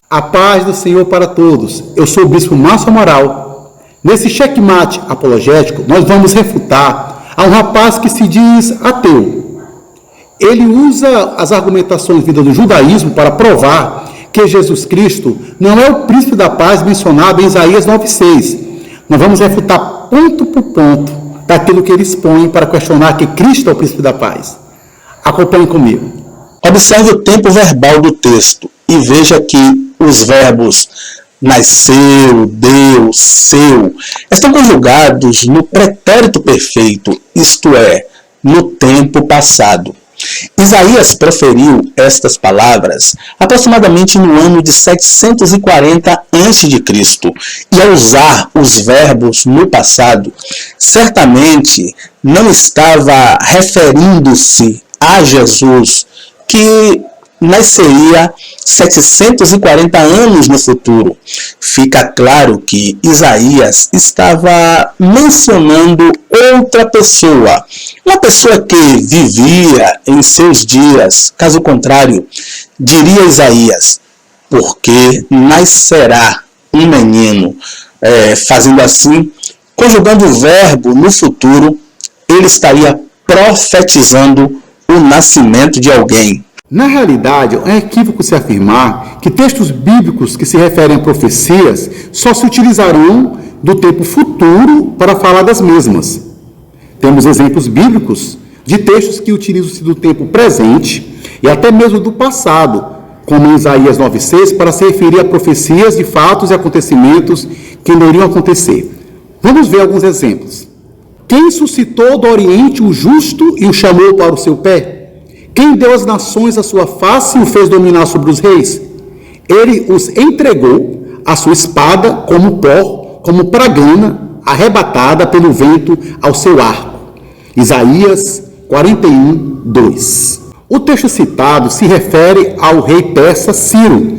A paz do Senhor para todos. Eu sou o Bispo Márcio Amaral. Nesse checkmate apologético, nós vamos refutar a um rapaz que se diz ateu. Ele usa as argumentações vindas do judaísmo para provar que Jesus Cristo não é o príncipe da paz mencionado em Isaías 9,6. Nós vamos refutar ponto por ponto daquilo que ele expõe para questionar que Cristo é o príncipe da paz. Acompanhe comigo. Observe o tempo verbal do texto e veja que os verbos nasceu, deu, seu, estão conjugados no pretérito perfeito, isto é, no tempo passado. Isaías proferiu estas palavras aproximadamente no ano de 740 a.C. E ao usar os verbos no passado, certamente não estava referindo-se a Jesus, que nasceria 740 anos no futuro. Fica claro que Isaías estava mencionando outra pessoa, uma pessoa que vivia em seus dias. Caso contrário, diria Isaías, porque nascerá um menino. Fazendo assim, conjugando o verbo no futuro, ele estaria profetizando o nascimento de alguém. Na realidade, é equívoco se afirmar que textos bíblicos que se referem a profecias só se utilizarão do tempo futuro para falar das mesmas. Temos exemplos bíblicos de textos que utilizam-se do tempo presente e até mesmo do passado, como em Isaías 9,6, para se referir a profecias de fatos e acontecimentos que ainda iriam acontecer. Vamos ver alguns exemplos. Quem suscitou do Oriente o justo e o chamou para o seu pé? Quem deu às nações a sua face e o fez dominar sobre os reis? Ele os entregou à sua espada como pó, como pragana, arrebatada pelo vento ao seu arco. Isaías 41, 2. O texto citado se refere ao rei persa Ciro,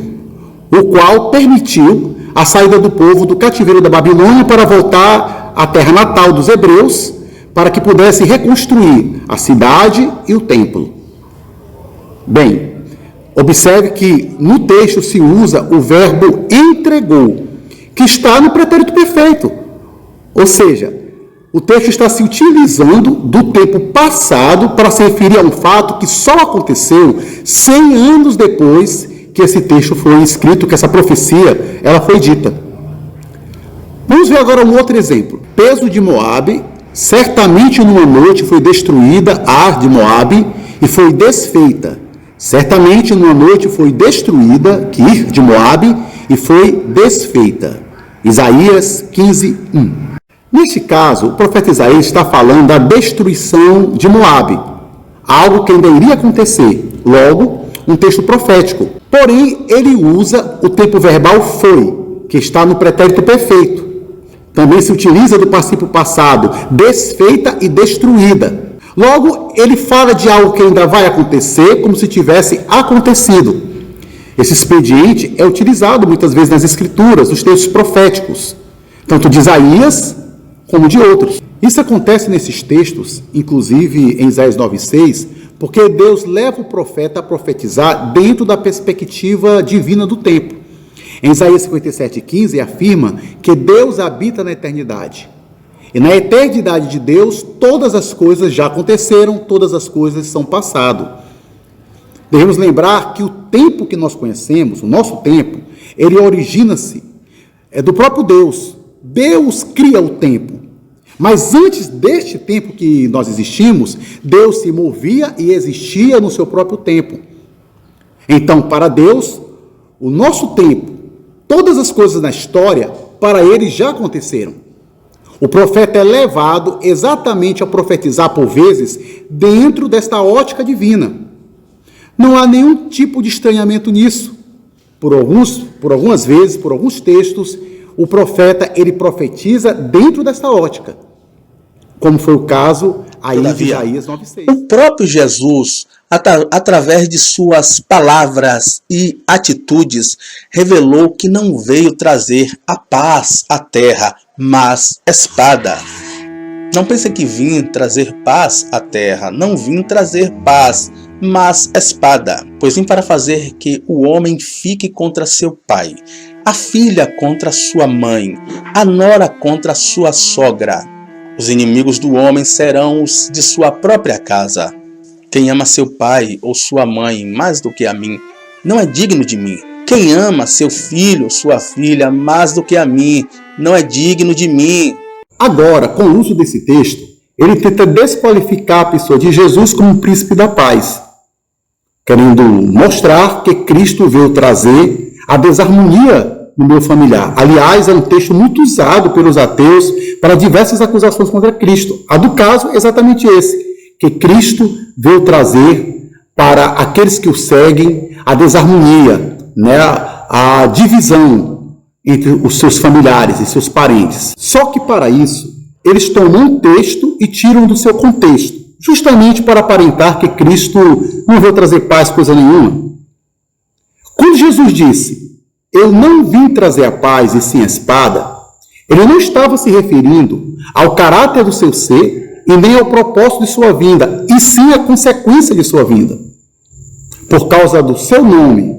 o qual permitiu a saída do povo do cativeiro da Babilônia para voltar à terra natal dos hebreus, para que pudesse reconstruir a cidade e o templo. Bem, observe que no texto se usa o verbo entregou, que está no pretérito perfeito. Ou seja, o texto está se utilizando do tempo passado para se referir a um fato que só aconteceu 100 anos depois que esse texto foi escrito, que essa profecia ela foi dita. Vamos ver agora um outro exemplo. Peso de Moabe, certamente numa noite foi destruída Ar de Moabe e foi desfeita. Certamente numa noite foi destruída Kir de Moabe e foi desfeita. Isaías 15, 1. Neste caso, o profeta Isaías está falando da destruição de Moabe, algo que ainda iria acontecer, logo, um texto profético. Porém, ele usa o tempo verbal foi, que está no pretérito perfeito. Também se utiliza do particípio passado, desfeita e destruída. Logo, ele fala de algo que ainda vai acontecer, como se tivesse acontecido. Esse expediente é utilizado muitas vezes nas escrituras, nos textos proféticos, tanto de Isaías como de outros. Isso acontece nesses textos, inclusive em Isaías 9,6, porque Deus leva o profeta a profetizar dentro da perspectiva divina do tempo. Em Isaías 57,15 afirma que Deus habita na eternidade. E na eternidade de Deus, todas as coisas já aconteceram, todas as coisas são passado. Devemos lembrar que o tempo que nós conhecemos, o nosso tempo, ele origina-se do próprio Deus. Deus cria o tempo. Mas antes deste tempo que nós existimos, Deus se movia e existia no seu próprio tempo. Então, para Deus, o nosso tempo, todas as coisas na história, para Ele já aconteceram. O profeta é levado exatamente a profetizar por vezes dentro desta ótica divina. Não há nenhum tipo de estranhamento nisso. Por algumas vezes, por alguns textos, o profeta ele profetiza dentro desta ótica, como foi o caso aí de Isaías 9,6. O próprio Jesus, através de suas palavras e atitudes, revelou que não veio trazer a paz à terra, mas espada. Não pensem que vim trazer paz à terra. Não vim trazer paz, mas espada. Pois vim para fazer que o homem fique contra seu pai, a filha contra sua mãe, a nora contra sua sogra. Os inimigos do homem serão os de sua própria casa. Quem ama seu pai ou sua mãe mais do que a mim, não é digno de mim. Quem ama seu filho ou sua filha mais do que a mim, não é digno de mim. Agora, com o uso desse texto, ele tenta desqualificar a pessoa de Jesus como príncipe da paz, querendo mostrar que Cristo veio trazer a desarmonia no meio familiar. Aliás, é um texto muito usado pelos ateus para diversas acusações contra Cristo. A do caso é exatamente esse, que Cristo veio trazer para aqueles que o seguem a desarmonia, né? A divisão entre os seus familiares e seus parentes. Só que para isso, eles tomam um texto e tiram do seu contexto, justamente para aparentar que Cristo não veio trazer paz, coisa nenhuma. Quando Jesus disse, eu não vim trazer a paz e sim a espada, ele não estava se referindo ao caráter do seu ser e nem ao propósito de sua vinda, e sim à consequência de sua vinda. Por causa do seu nome,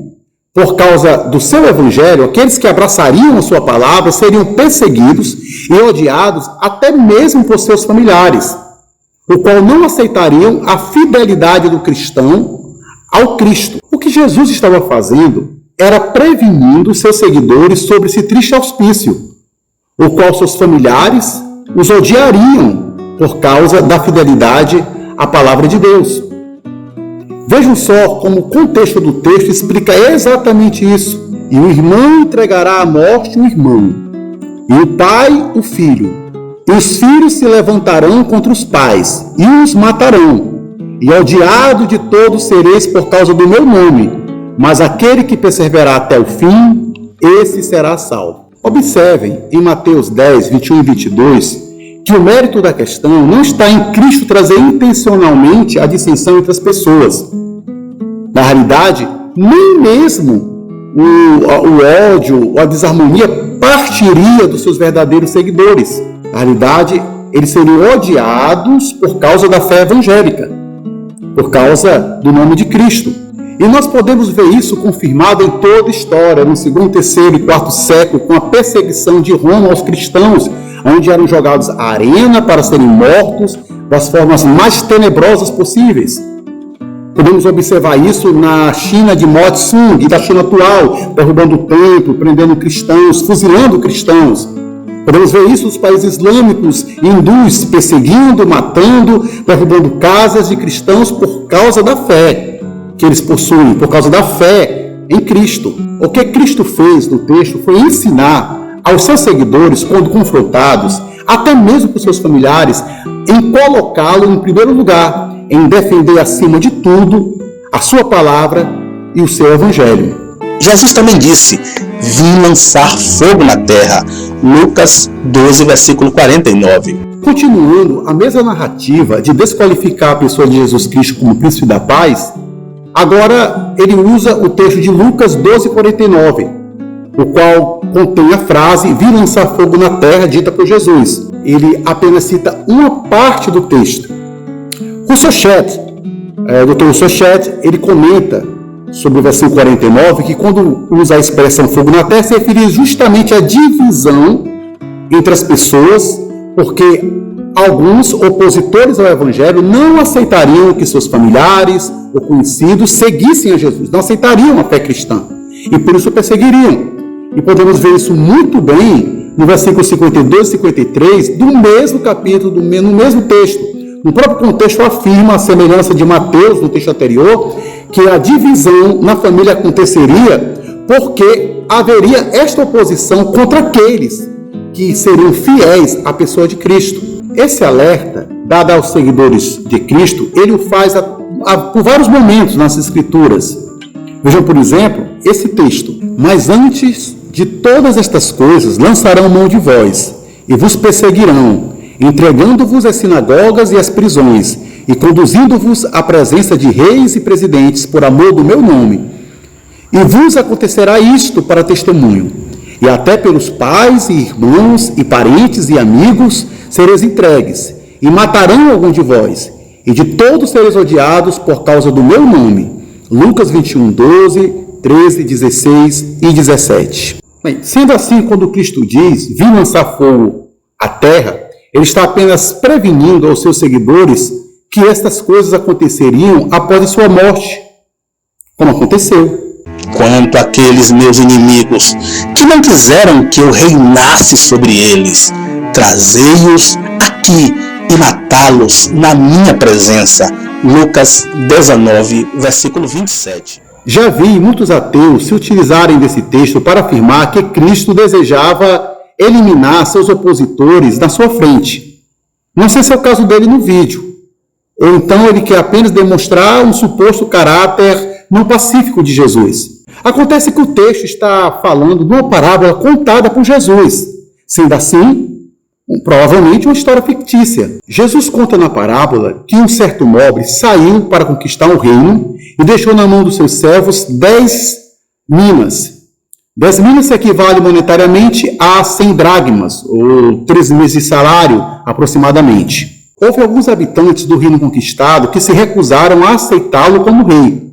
por causa do seu evangelho, aqueles que abraçariam a sua palavra seriam perseguidos e odiados até mesmo por seus familiares, o qual não aceitariam a fidelidade do cristão ao Cristo. O que Jesus estava fazendo era prevenindo seus seguidores sobre esse triste auspício, o qual seus familiares os odiariam por causa da fidelidade à palavra de Deus. Vejam só como o contexto do texto explica exatamente isso. E o irmão entregará à morte o irmão, e o pai o filho. E os filhos se levantarão contra os pais, e os matarão. E odiado de todos sereis por causa do meu nome, mas aquele que perseverar até o fim, esse será salvo. Observem em Mateus 10, 21 e 22, que o mérito da questão não está em Cristo trazer intencionalmente a dissensão entre as pessoas. Na realidade, nem mesmo o ódio ou a desarmonia partiria dos seus verdadeiros seguidores. Na realidade, eles seriam odiados por causa da fé evangélica, por causa do nome de Cristo. E nós podemos ver isso confirmado em toda a história, no 2º, 3º e 4º século, com a perseguição de Roma aos cristãos, onde eram jogados à arena para serem mortos das formas mais tenebrosas possíveis. Podemos observar isso na China de Mao Tse-tung e da China atual, derrubando o templo, prendendo cristãos, fuzilando cristãos. Podemos ver isso nos países islâmicos e hindus, perseguindo, matando, derrubando casas de cristãos por causa da fé que eles possuem, por causa da fé em Cristo. O que Cristo fez no texto foi ensinar aos seus seguidores, quando confrontados, até mesmo com seus familiares, em colocá-lo em primeiro lugar, em defender acima de tudo a sua palavra e o seu evangelho. Jesus também disse, vim lançar fogo na terra. Lucas 12, versículo 49. Continuando a mesma narrativa de desqualificar a pessoa de Jesus Cristo como príncipe da paz, agora ele usa o texto de Lucas 12, 49, o qual contém a frase, vim lançar fogo na terra, dita por Jesus. Ele apenas cita uma parte do texto. O Dr. Sochet, ele comenta sobre o versículo 49, que quando usa a expressão fogo na terra, se refere justamente à divisão entre as pessoas, porque alguns opositores ao Evangelho não aceitariam que seus familiares ou conhecidos seguissem a Jesus, não aceitariam a fé cristã, e por isso o perseguiriam. E podemos ver isso muito bem no versículo 52 e 53 do mesmo capítulo, no mesmo texto. No próprio contexto afirma a semelhança de Mateus, no texto anterior, que a divisão na família aconteceria porque haveria esta oposição contra aqueles que seriam fiéis à pessoa de Cristo. Esse alerta, dado aos seguidores de Cristo, ele o faz por vários momentos nas Escrituras. Vejam, por exemplo, esse texto. Mas antes de todas estas coisas, lançarão mão de vós e vos perseguirão, entregando-vos às sinagogas e às prisões, e conduzindo-vos à presença de reis e presidentes por amor do meu nome. E vos acontecerá isto para testemunho, e até pelos pais e irmãos e parentes e amigos sereis entregues, e matarão algum de vós, e de todos sereis odiados por causa do meu nome. Lucas 21, 12, 13, 16 e 17. Bem, sendo assim, quando Cristo diz, vim lançar fogo à terra, ele está apenas prevenindo aos seus seguidores que estas coisas aconteceriam após a sua morte, como aconteceu. Quanto àqueles meus inimigos, que não quiseram que eu reinasse sobre eles, trazei-os aqui e matá-los na minha presença. Lucas 19, versículo 27. Já vi muitos ateus se utilizarem desse texto para afirmar que Cristo desejava eliminar seus opositores na sua frente. Não sei se é o caso dele no vídeo. Ou então ele quer apenas demonstrar um suposto caráter não pacífico de Jesus. Acontece que o texto está falando de uma parábola contada por Jesus. Sendo assim, provavelmente uma história fictícia. Jesus conta na parábola que um certo nobre saiu para conquistar um reino e deixou na mão dos seus servos 10 minas. 10 minas equivale monetariamente a 100 dracmas, ou 3 meses de salário aproximadamente. Houve alguns habitantes do reino conquistado que se recusaram a aceitá-lo como rei.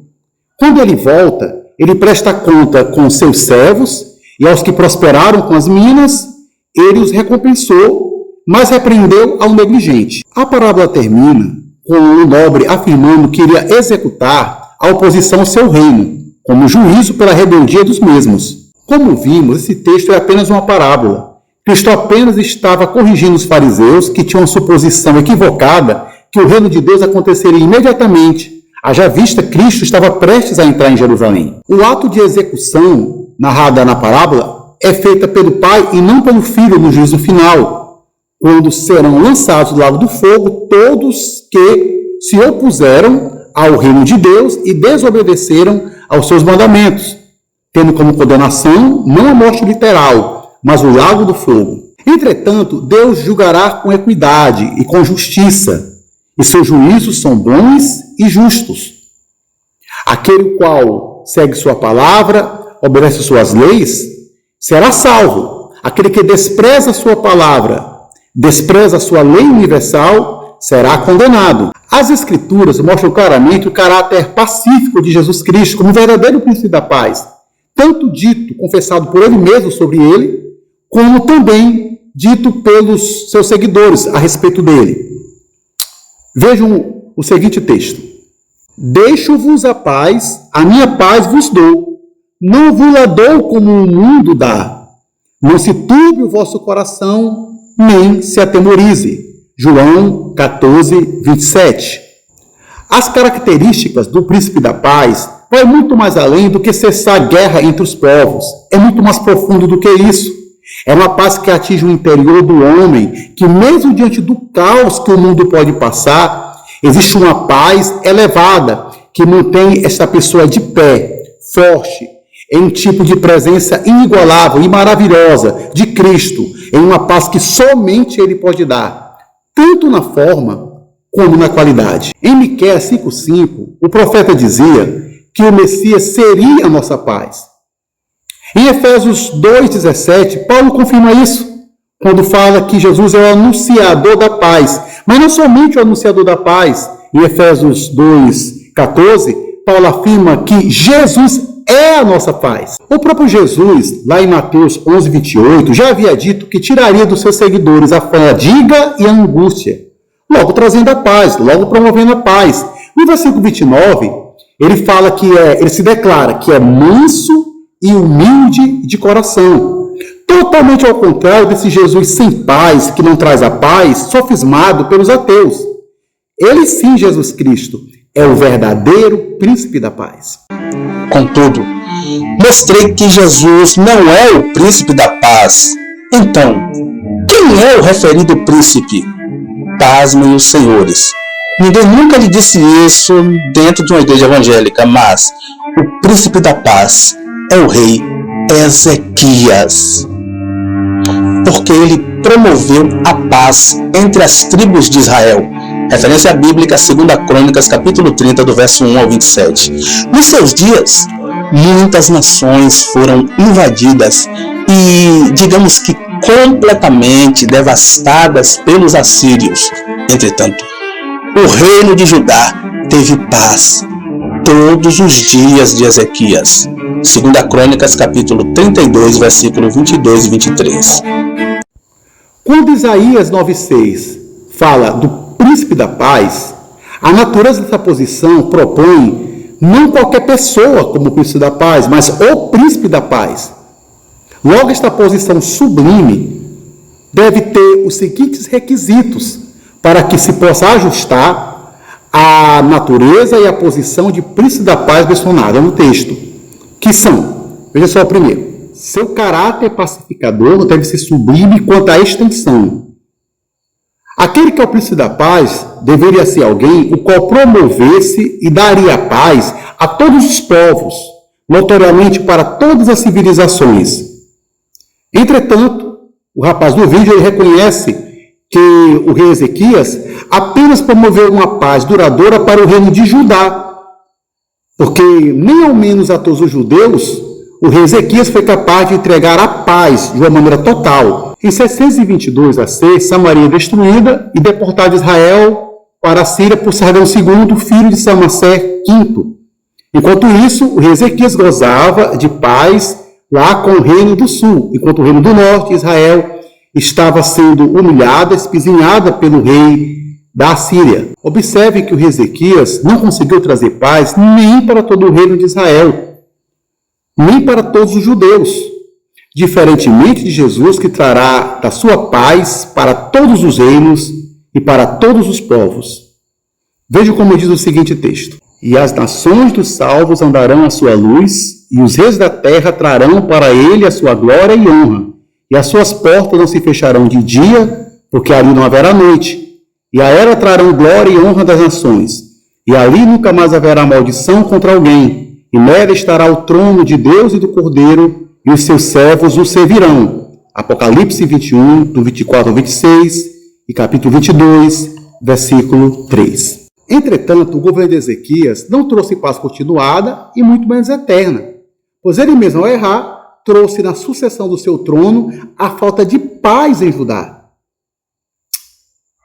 Quando ele volta, ele presta conta com seus servos e aos que prosperaram com as minas, ele os recompensou, mas repreendeu ao negligente. A parábola termina com o nobre afirmando que iria executar a oposição ao seu reino, como juízo pela rebeldia dos mesmos. Como vimos, esse texto é apenas uma parábola. Cristo apenas estava corrigindo os fariseus que tinham uma suposição equivocada que o reino de Deus aconteceria imediatamente. Haja vista, Cristo estava prestes a entrar em Jerusalém. O ato de execução narrado na parábola é feita pelo Pai e não pelo Filho no juízo final, quando serão lançados do lago do fogo todos que se opuseram ao reino de Deus e desobedeceram aos seus mandamentos, tendo como condenação não a morte literal, mas o lago do fogo. Entretanto, Deus julgará com equidade e com justiça, e seus juízos são bons e justos. Aquele qual segue sua palavra, obedece suas leis, será salvo. Aquele que despreza sua palavra, despreza sua lei universal, será condenado. As Escrituras mostram claramente o caráter pacífico de Jesus Cristo como verdadeiro príncipe da paz, tanto dito, confessado por ele mesmo sobre ele, como também dito pelos seus seguidores a respeito dele. Vejam o seguinte texto. Deixo-vos a paz, a minha paz vos dou. Não vos la dou como o mundo dá. Não se turbe o vosso coração, nem se atemorize. João 14, 27. As características do príncipe da paz vai muito mais além do que cessar a guerra entre os povos. É muito mais profundo do que isso. É uma paz que atinge o interior do homem, que mesmo diante do caos que o mundo pode passar, existe uma paz elevada que mantém esta pessoa de pé, forte, em um tipo de presença inigualável e maravilhosa de Cristo, em uma paz que somente Ele pode dar, tanto na forma como na qualidade. Em Miqueias 5,5, o profeta dizia que o Messias seria a nossa paz. Em Efésios 2,17, Paulo confirma isso, quando fala que Jesus é o anunciador da paz. Mas não somente o anunciador da paz. Em Efésios 2,14, Paulo afirma que Jesus é a nossa paz. O próprio Jesus, lá em Mateus 11,28, já havia dito que tiraria dos seus seguidores a fadiga e a angústia, logo trazendo a paz, logo promovendo a paz. No versículo 29, ele fala que ele se declara que é manso e humilde de coração. Totalmente ao contrário desse Jesus sem paz, que não traz a paz, sofismado pelos ateus. Ele sim, Jesus Cristo, é o verdadeiro príncipe da paz. Contudo, mostrei que Jesus não é o príncipe da paz. Então, quem é o referido príncipe? Pasmem os senhores. Ninguém nunca lhe disse isso dentro de uma igreja evangélica, mas o príncipe da paz é o rei Ezequias, porque ele promoveu a paz entre as tribos de Israel. Referência bíblica, 2 Crônicas, capítulo 30, do verso 1 ao 27. Nos seus dias, muitas nações foram invadidas e, digamos que completamente devastadas pelos assírios. Entretanto, o reino de Judá teve paz todos os dias de Ezequias. 2 Crônicas, capítulo 32, versículo 22 e 23. Quando Isaías 9,6 fala do príncipe da paz, a natureza dessa posição propõe não qualquer pessoa como príncipe da paz, mas o príncipe da paz. Logo, esta posição sublime deve ter os seguintes requisitos para que se possa ajustar a natureza e a posição de príncipe da paz mencionada no texto, que são, veja só o primeiro, seu caráter pacificador deve ser sublime quanto à extensão. Aquele que é o príncipe da paz deveria ser alguém o qual promovesse e daria paz a todos os povos, notoriamente para todas as civilizações. Entretanto, o rapaz do vídeo ele reconhece que o rei Ezequias apenas promoveu uma paz duradoura para o reino de Judá, porque nem ao menos a todos os judeus o rei Ezequias foi capaz de entregar a paz de uma maneira total. Em 722 a.C., Samaria é destruída e deportada Israel para a Síria por Sargão II, filho de Salmacer V. Enquanto isso, o rei Ezequias gozava de paz lá com o reino do sul, enquanto o reino do norte, Israel, estava sendo humilhada, espizinhada pelo rei da Síria. Observe que o rei Ezequias não conseguiu trazer paz nem para todo o reino de Israel, nem para todos os judeus, diferentemente de Jesus, que trará da sua paz para todos os reinos e para todos os povos. Veja como diz o seguinte texto: e as nações dos salvos andarão à sua luz, e os reis da terra trarão para ele a sua glória e honra, e as suas portas não se fecharão de dia, porque ali não haverá noite, e a ela trarão glória e honra das nações, e ali nunca mais haverá maldição contra alguém, e nela estará o trono de Deus e do Cordeiro, e os seus servos o servirão. Apocalipse 21, do 24 ao 26, e capítulo 22, versículo 3. Entretanto, o governo de Ezequias não trouxe paz continuada e muito menos eterna, pois ele mesmo, ao errar, trouxe na sucessão do seu trono a falta de paz em Judá.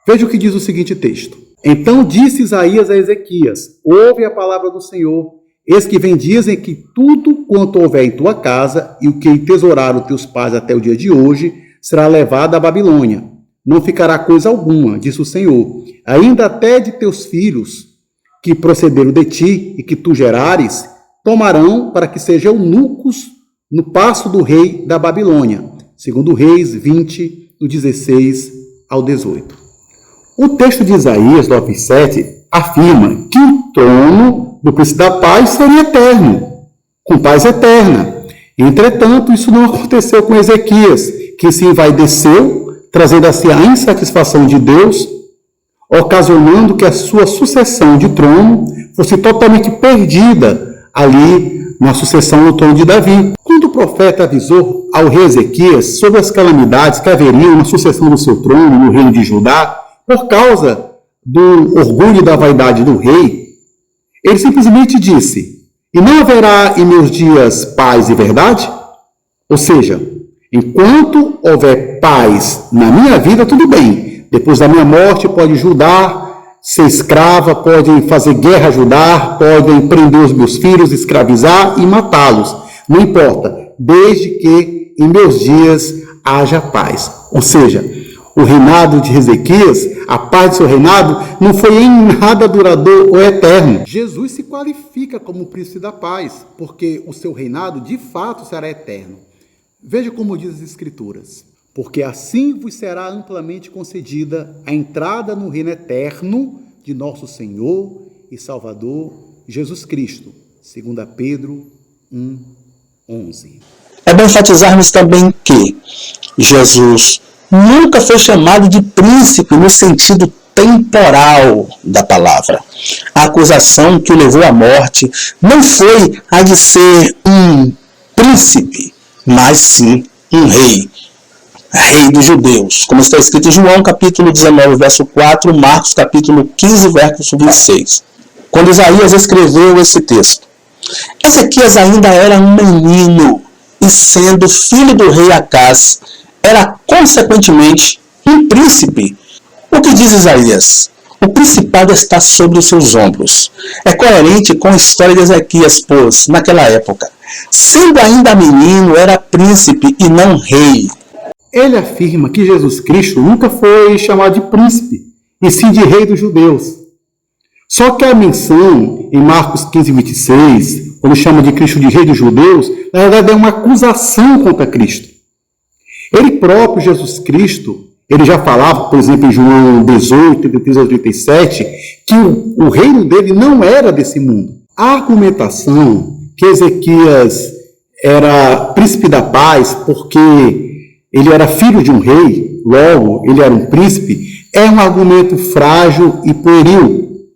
Veja o que diz o seguinte texto: então disse Isaías a Ezequias: ouve a palavra do Senhor. Eis que vem dias em que tudo quanto houver em tua casa e o que entesouraram teus pais até o dia de hoje será levado à Babilônia. Não ficará coisa alguma, disse o Senhor, ainda até de teus filhos que procederam de ti e que tu gerares, tomarão para que sejam eunucos no paço do rei da Babilônia. Segundo Reis 20, do 16 ao 18. O texto de Isaías 9,7 afirma que o trono do príncipe da paz seria eterno, com paz eterna. Entretanto, isso não aconteceu com Ezequias, que se envaideceu, trazendo assim a insatisfação de Deus, ocasionando que a sua sucessão de trono fosse totalmente perdida ali na sucessão no trono de Davi. Quando o profeta avisou ao rei Ezequias sobre as calamidades que haveriam na sucessão do seu trono no reino de Judá, por causa do orgulho e da vaidade do rei, ele simplesmente disse: e não haverá em meus dias paz e verdade? Ou seja, enquanto houver paz na minha vida, tudo bem. Depois da minha morte, pode Judá ser escrava, pode fazer guerra a Judá, podem prender os meus filhos, escravizar e matá-los. Não importa, desde que em meus dias haja paz. Ou seja, o reinado de Ezequias, a paz do seu reinado, não foi em nada duradouro ou eterno. Jesus se qualifica como príncipe da paz, porque o seu reinado de fato será eterno. Veja como diz as Escrituras: porque assim vos será amplamente concedida a entrada no reino eterno de nosso Senhor e Salvador Jesus Cristo. 2 Pedro 1:11. É bom enfatizarmos também que Jesus nunca foi chamado de príncipe no sentido temporal da palavra. A acusação que o levou à morte não foi a de ser um príncipe, mas sim um rei. Rei dos judeus, como está escrito em João capítulo 19, verso 4, Marcos capítulo 15, verso 26. Quando Isaías escreveu esse texto, Ezequias ainda era um menino e, sendo filho do rei Acás, era consequentemente um príncipe O que diz Isaías? O principado está sobre os seus ombros. É coerente com a história de Ezequias, pois, naquela época, sendo ainda menino, era príncipe e não rei. Ele afirma que Jesus Cristo nunca foi chamado de príncipe, e sim de rei dos judeus. Só que a menção em Marcos 15, 26, quando chama de Cristo de rei dos judeus, na verdade é uma acusação contra Cristo. Ele próprio, Jesus Cristo, ele já falava, por exemplo, em João 18, 33 a 37, que o reino dele não era desse mundo. A argumentação que Ezequias era príncipe da paz porque ele era filho de um rei, logo ele era um príncipe, é um argumento frágil e pueril.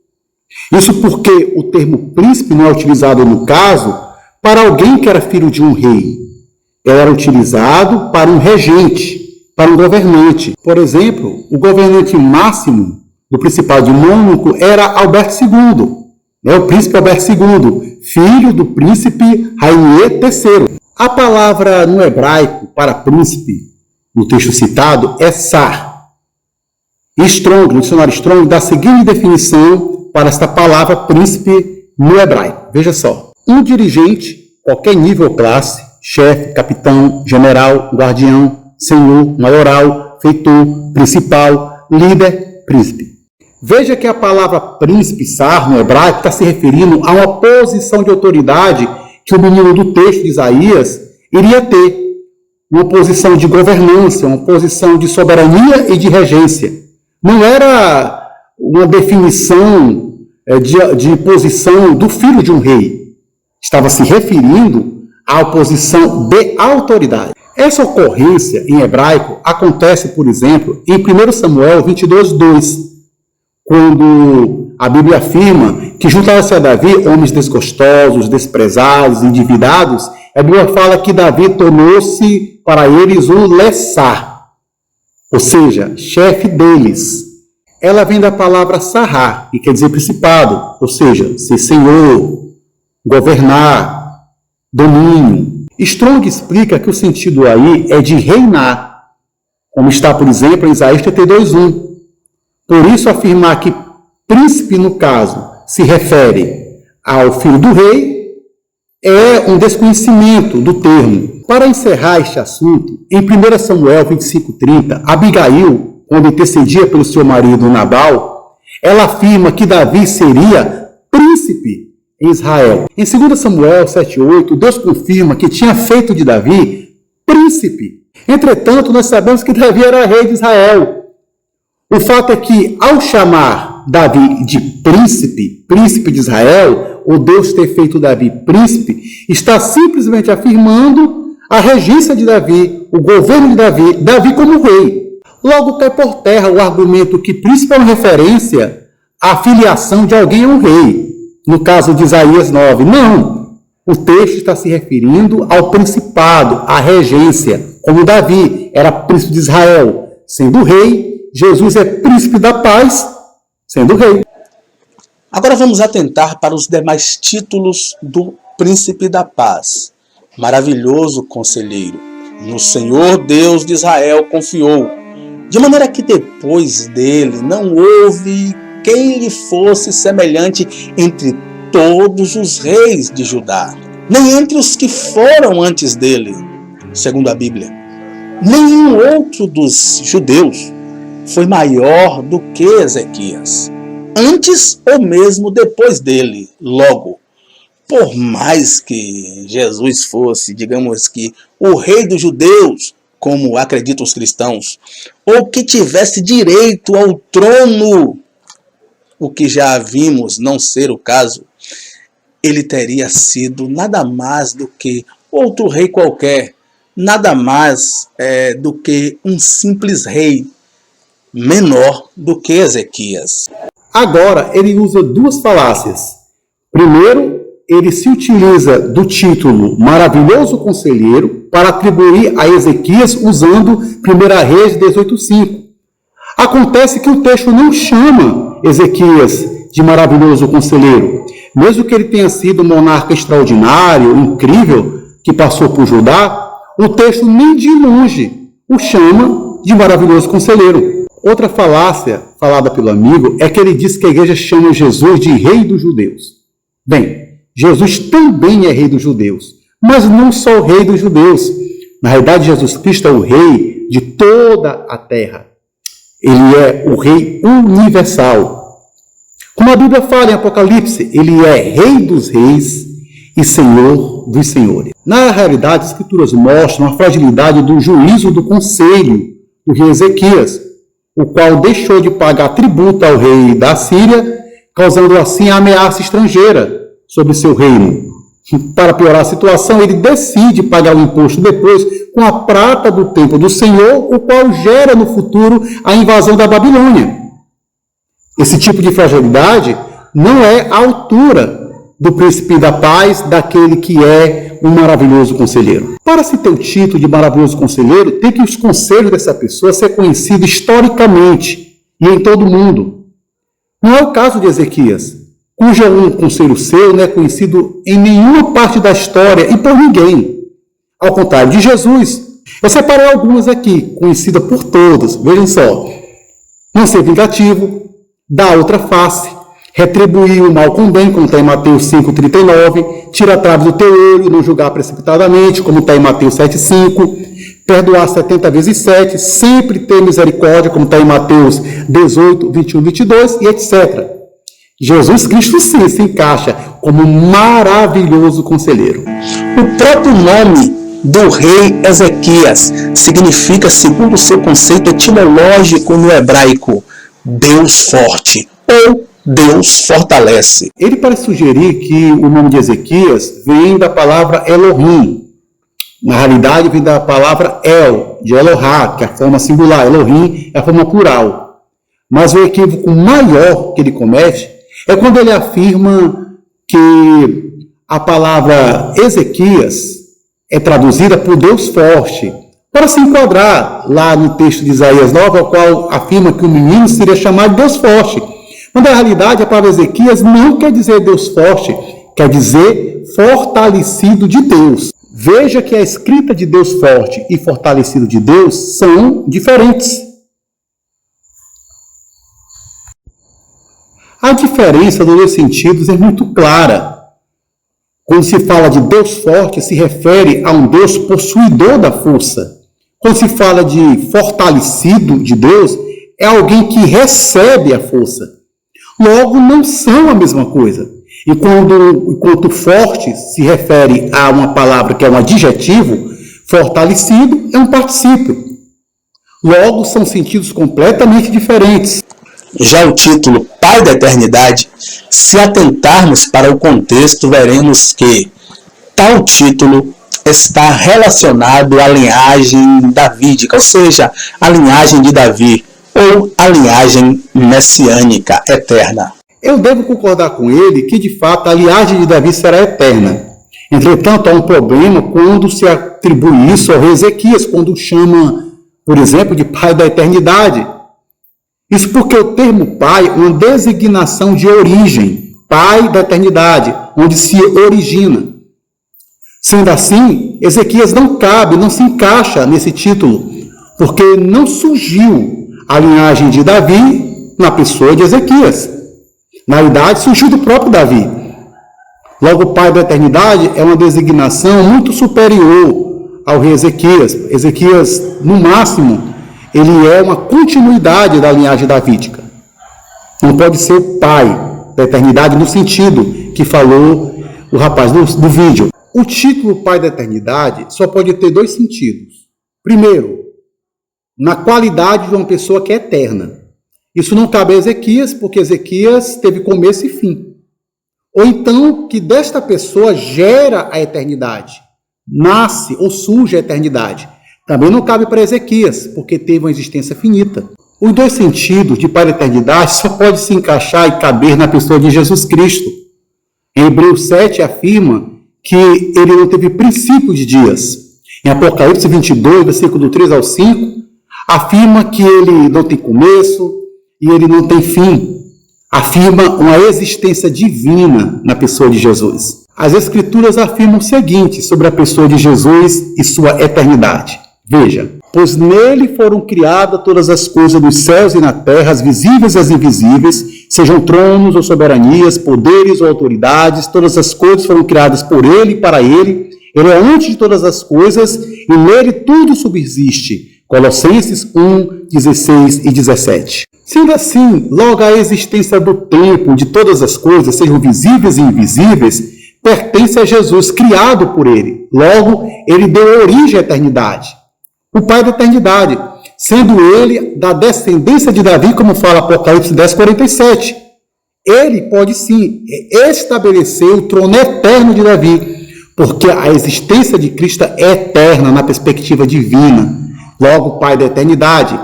Isso porque o termo príncipe não é utilizado no caso para alguém que era filho de um rei. Ele era utilizado para um regente, para um governante. Por exemplo, o governante máximo do Principado de Mônaco era Alberto II, o príncipe Alberto II, filho do príncipe Rainier III. A palavra no hebraico para príncipe, no texto citado, é sar. Strong, no dicionário Strong, dá a seguinte definição para esta palavra príncipe no hebraico. Veja só. Um dirigente, qualquer nível ou classe, chefe, capitão, general, guardião, senhor, maioral, feitor, principal, líder, príncipe. Veja que a palavra príncipe, sar, no hebraico, está se referindo a uma posição de autoridade que o menino do texto de Isaías iria ter. Uma posição de governança, uma posição de soberania e de regência. Não era uma definição de posição do filho de um rei. Estava se referindo à posição de autoridade. Essa ocorrência em hebraico acontece, por exemplo, em 1 Samuel 22, 2, quando a Bíblia afirma que juntaram-se a Davi homens desgostosos, desprezados, endividados. A Bíblia fala que Davi tornou-se para eles um lessar, ou seja, chefe deles. Ela vem da palavra sarrá, que quer dizer principado, ou seja, ser senhor, governar, domínio. Strong explica que o sentido aí é de reinar, como está, por exemplo, em Isaías 32:1. Por isso, afirmar que príncipe, no caso, se refere ao filho do rei, é um desconhecimento do termo. Para encerrar este assunto, em 1 Samuel 25:30, Abigail, quando intercedia pelo seu marido Nabal, ela afirma que Davi seria príncipe em Israel. Em 2 Samuel 7:8, Deus confirma que tinha feito de Davi príncipe. Entretanto, nós sabemos que Davi era rei de Israel. O fato é que, ao chamar Davi de príncipe de Israel, ou Deus ter feito Davi príncipe, está simplesmente afirmando a regência de Davi, o governo de Davi, Davi como rei. Logo cai por terra o argumento que príncipe é uma referência à filiação de alguém a um rei. No caso de Isaías 9, não. O texto está se referindo ao principado, à regência, como Davi era príncipe de Israel, sendo rei. Jesus é príncipe da paz, sendo rei. Agora vamos atentar para os demais títulos do príncipe da paz. Maravilhoso conselheiro, no Senhor Deus de Israel confiou, de maneira que depois dele não houve quem lhe fosse semelhante entre todos os reis de Judá, nem entre os que foram antes dele, segundo a Bíblia. Nenhum outro dos judeus foi maior do que Ezequias, antes ou mesmo depois dele. Logo, por mais que Jesus fosse, digamos que, o rei dos judeus, como acreditam os cristãos, ou que tivesse direito ao trono, o que já vimos não ser o caso, ele teria sido nada mais do que outro rei qualquer, nada mais do que um simples rei, menor do que Ezequias. Agora, ele usa duas falácias. Primeiro, ele se utiliza do título Maravilhoso Conselheiro para atribuir a Ezequias usando 1 Reis 18:5. Acontece que o texto não chama Ezequias de Maravilhoso Conselheiro. Mesmo que ele tenha sido um monarca extraordinário, incrível, que passou por Judá, o texto nem de longe o chama de Maravilhoso Conselheiro. Outra falácia falada pelo amigo é que ele diz que a igreja chama Jesus de rei dos judeus. Bem, Jesus também é rei dos judeus, mas não só o rei dos judeus. Na realidade, Jesus Cristo é o rei de toda a terra. Ele é o rei universal. Como a Bíblia fala em Apocalipse, ele é rei dos reis e senhor dos senhores. Na realidade, as escrituras mostram a fragilidade do juízo do conselho do rei Ezequias, o qual deixou de pagar tributo ao rei da Síria, causando assim a ameaça estrangeira sobre seu reino. Para piorar a situação, ele decide pagar o imposto depois com a prata do templo do Senhor, o qual gera no futuro a invasão da Babilônia. Esse tipo de fragilidade não é a altura do príncipe da paz, daquele que é um maravilhoso conselheiro. Para se ter o título de maravilhoso conselheiro, tem que os conselhos dessa pessoa ser conhecidos historicamente e em todo o mundo. Não é o caso de Ezequias, cujo um conselho seu não é conhecido em nenhuma parte da história e por ninguém. Ao contrário de Jesus, eu separei algumas aqui, conhecidas por todos. Vejam só. Não ser vingativo, dar outra face, retribuir o mal com o bem, como está em Mateus 5,39, tira a trave do teu olho, não julgar precipitadamente, como está em Mateus 7,5, perdoar 70 vezes 7, sempre ter misericórdia, como está em Mateus 18, 21, 22, e etc. Jesus Cristo sim se encaixa como maravilhoso conselheiro. O próprio nome do rei Ezequias significa, segundo o seu conceito etimológico no hebraico, Deus forte ou Deus fortalece. Ele parece sugerir que o nome de Ezequias vem da palavra Elohim. Na realidade, vem da palavra El, de Elohá, que é a forma singular. Elohim é a forma plural. Mas o equívoco maior que ele comete é quando ele afirma que a palavra Ezequias é traduzida por Deus forte, para se enquadrar lá no texto de Isaías 9, ao qual afirma que o menino seria chamado Deus forte. Mas, na realidade, a palavra Ezequias não quer dizer Deus forte, quer dizer fortalecido de Deus. Veja que a escrita de Deus forte e fortalecido de Deus são diferentes. A diferença nos dois sentidos é muito clara. Quando se fala de Deus forte, se refere a um Deus possuidor da força. Quando se fala de fortalecido de Deus, é alguém que recebe a força. Logo, não são a mesma coisa. E enquanto forte se refere a uma palavra que é um adjetivo, fortalecido é um particípio. Logo, são sentidos completamente diferentes. Já o título Pai da Eternidade, se atentarmos para o contexto, veremos que tal título está relacionado à linhagem davídica, ou seja, à linhagem de Davi, ou à linhagem messiânica eterna. Eu devo concordar com ele que, de fato, a linhagem de Davi será eterna. Entretanto, há um problema quando se atribui isso ao rei Ezequias, quando chama, por exemplo, de Pai da Eternidade. Isso porque o termo pai é uma designação de origem, pai da eternidade, onde se origina. Sendo assim, Ezequias não cabe, não se encaixa nesse título, porque não surgiu a linhagem de Davi na pessoa de Ezequias. Na verdade, surgiu do próprio Davi. Logo, pai da eternidade é uma designação muito superior ao rei Ezequias. Ezequias, no máximo, ele é uma continuidade da linhagem davídica. Não pode ser o pai da eternidade no sentido que falou o rapaz do vídeo. O título Pai da Eternidade só pode ter dois sentidos. Primeiro, na qualidade de uma pessoa que é eterna. Isso não cabe a Ezequias, porque Ezequias teve começo e fim. Ou então, que desta pessoa gera a eternidade. Nasce ou surge a eternidade. Também não cabe para Ezequias, porque teve uma existência finita. Os dois sentidos de Pai da Eternidade só pode se encaixar e caber na pessoa de Jesus Cristo. Em Hebreus 7 afirma que ele não teve princípio de dias. Em Apocalipse 22, versículo 3 ao 5, afirma que ele não tem começo e ele não tem fim. Afirma uma existência divina na pessoa de Jesus. As Escrituras afirmam o seguinte sobre a pessoa de Jesus e sua eternidade. Veja, pois nele foram criadas todas as coisas nos céus e na terra, as visíveis e as invisíveis, sejam tronos ou soberanias, poderes ou autoridades, todas as coisas foram criadas por ele e para ele. Ele é antes de todas as coisas e nele tudo subsiste. Colossenses 1, 16 e 17. Sendo assim, logo a existência do tempo, de todas as coisas, sejam visíveis e invisíveis, pertence a Jesus, criado por ele. Logo, ele deu origem à eternidade. O Pai da eternidade, sendo ele da descendência de Davi, como fala Apocalipse 10, 47. Ele pode sim estabelecer o trono eterno de Davi, porque a existência de Cristo é eterna na perspectiva divina. Logo, Pai da eternidade.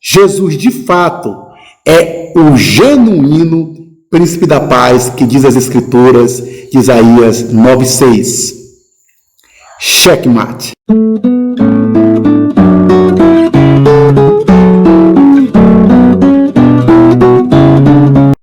Jesus, de fato, é o genuíno príncipe da paz, que diz as Escrituras de Isaías 9,6. Checkmate.